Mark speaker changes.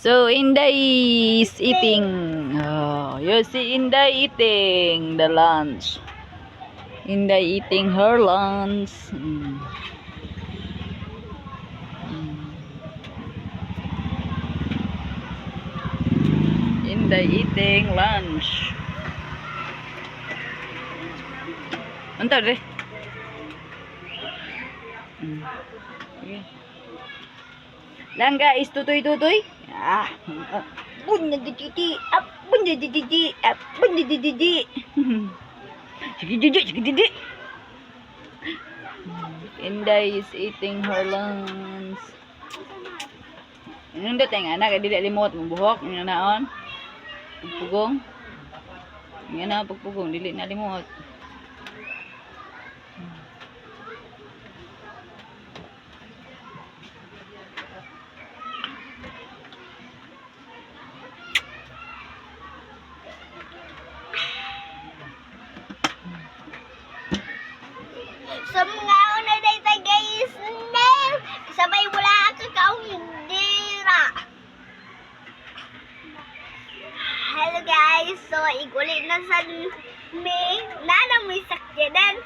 Speaker 1: So Inday is eating. Oh, you see Inday eating the lunch. Inday eating her lunch. Inday eating lunch. Antar deh. Lang guys, tutoy-tutoy. Bunda didi, bunda didi, bunda didi. Sige didi. Inday is eating her lunch. Nindot ang anak, dili limot mo buhok, nga naon. Pagpugong. Nga na pagpugong, dili na limot.
Speaker 2: Sa mga una dayta guys, name sabay wala ka kaong hindira. Hello guys, so igulit na sa me nanang may sakyanan.